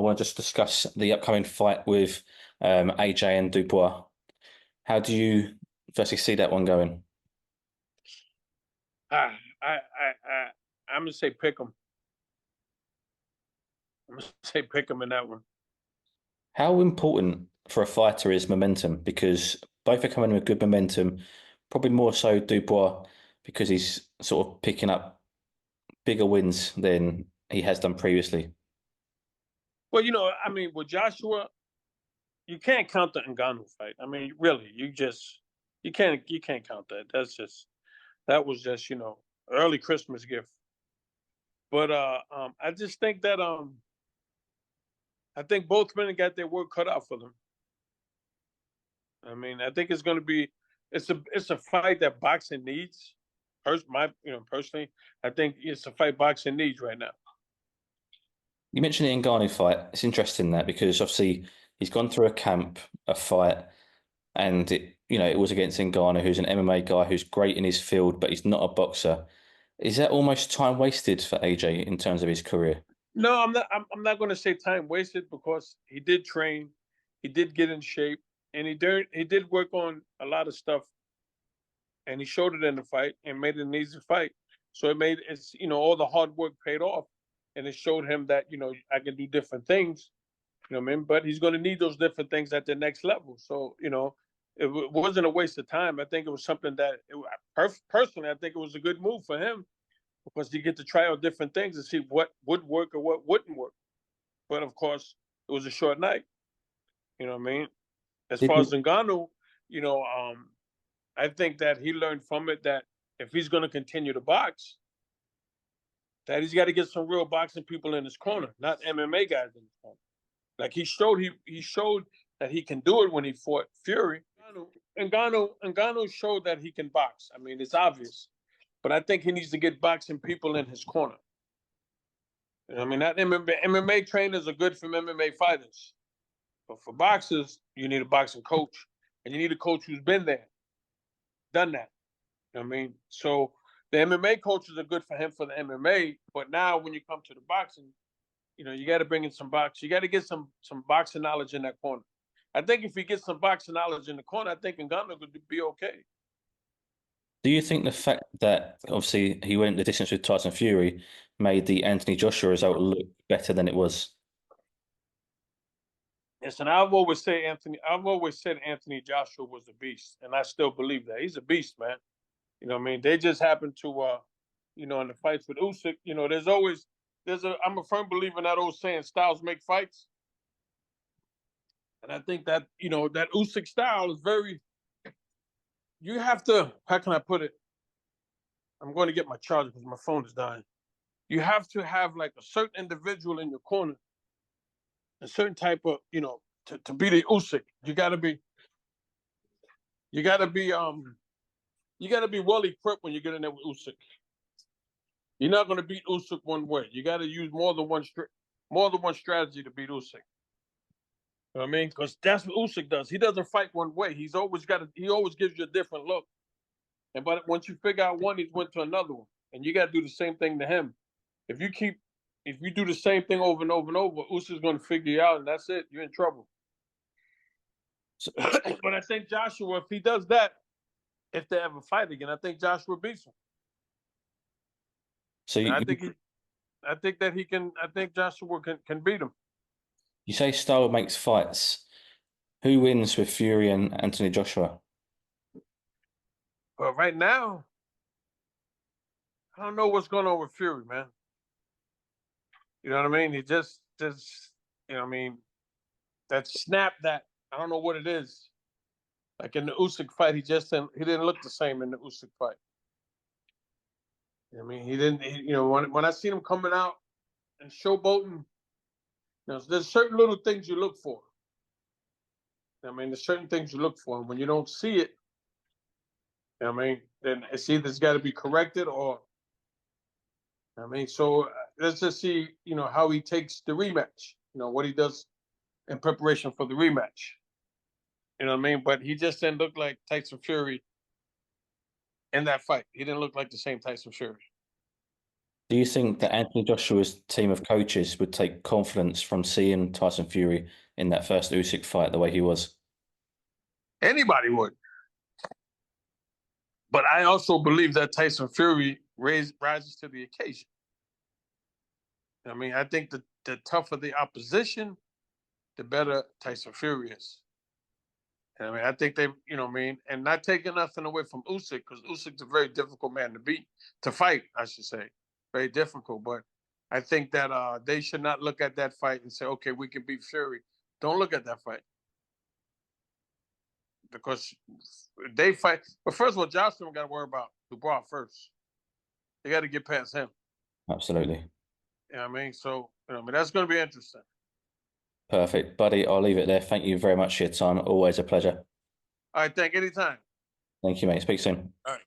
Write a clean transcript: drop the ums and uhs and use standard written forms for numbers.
I want to just discuss the upcoming fight with AJ and Dubois. How do you firstly see that one going? Ah, I'm gonna say pick 'em. I'm gonna say pick 'em in that one. How important for a fighter is momentum? Because both are coming with good momentum, probably more so Dubois because he's sort of picking up bigger wins than he has done previously. Well, I mean, with Joshua, you can't count the Ngannou fight. I mean, really, you can't count that. That was just early Christmas gift. But I just think that I think both men got their work cut out for them. I mean, I think it's going to be it's a fight that boxing needs. Personally, I think it's a fight boxing needs right now. You mentioned the Ngannou fight. It's interesting that because obviously he's gone through a camp, a fight, and it was against Ngannou, who's an MMA guy who's great in his field, but he's not a boxer. Is that almost time wasted for AJ in terms of his career? No, I'm not. I'm not going to say time wasted because he did train, he did get in shape, and he did work on a lot of stuff, and he showed it in the fight and made it an easy fight. So it's all the hard work paid off, and it showed him that I can do different things. You know what I mean? But he's going to need those different things at the next level. So it wasn't a waste of time. I think it was something that personally I think it was a good move for him because you get to try out different things and see what would work or what wouldn't work. But of course, it was a short night. You know what I mean? As Did far as he, Ngannou, you know, um, I think that he learned from it that if he's going to continue to box, that he's got to get some real boxing people in his corner, not MMA guys in his corner. Like he showed that he can do it when he fought Fury. Ngannou showed that he can box. I mean, it's obvious, but I think he needs to get boxing people in his corner. I mean, that MMA trainers are good for MMA fighters, but for boxers, you need a boxing coach, and you need a coach who's been there, done that. You know what I mean? So the MMA coaches are good for him for the MMA, but now when you come to the boxing, you got to bring in some box. You got to get some boxing knowledge in that corner. I think if he gets some boxing knowledge in the corner, I think Ngannou could be okay. do you think the fact that obviously he went the distance with Tyson Fury made the Anthony Joshua result look better than it was? Listen, I've always said Anthony Joshua was a beast, and I still believe that he's a beast, man. You know what I mean? They just happen to, in the fights with Usyk, I'm a firm believer in that old saying, styles make fights. And I think that, that Usyk style is you have to, how can I put it? I'm going to get my charger because my phone is dying. You have to have like a certain individual in your corner, a certain type of, to be the Usyk. You gotta be, you gotta be well equipped when you get in there with Usyk. You're not going to beat Usyk one way. You got to use more than one strategy to beat Usyk. You know what I mean? Because that's what Usyk does. He doesn't fight one way. He always gives you a different look. And but once you figure out one, he went to another one, and you got to do the same thing to him. If you keep, if you do the same thing over and over and over, Usyk's going to figure you out, and that's it. You're in trouble. So, But I think Joshua, if he does that, if they ever fight again, I think Joshua beats him. so And you, I think that he can. I think Joshua can beat him. you say style makes fights. Who wins with Fury and Anthony Joshua? But right now, I don't know what's going on with Fury, man. You know what I mean? He just, I mean, that snap that I don't know what it is. Like in the Usyk fight, he didn't look the same in the Usyk fight. I mean, he didn't. When I seen him coming out and showboating, there's certain little things you look for. I mean, there's certain things you look for, and when you don't see it, I mean, then it's either it's got to be corrected or, I mean, so let's just see, how he takes the rematch. What he does in preparation for the rematch. You know what I mean? But he just didn't look like Tyson Fury in that fight. He didn't look like the same Tyson Fury. Do you think that Anthony Joshua's team of coaches would take confidence from seeing Tyson Fury in that first Usyk fight the way he was? Anybody would. But I also believe that Tyson Fury rises to the occasion. I mean, I think the tougher the opposition, the better Tyson Fury is. I mean, I think they, you know what I mean, and not taking nothing away from Usyk, because Usyk's a very difficult man to beat, to fight, I should say. Very difficult. But I think that they should not look at that fight and say, okay, we can beat Fury. Don't look at that fight. Because they fight. But first of all, Joshua got to worry about Dubois first. They got to get past him. Absolutely. You know what I mean? So, you know, I mean, that's going to be interesting. Perfect. Buddy, I'll leave it there. Thank you very much for your time. Always a pleasure. All right, anytime. Thank you, mate. Speak soon. All right.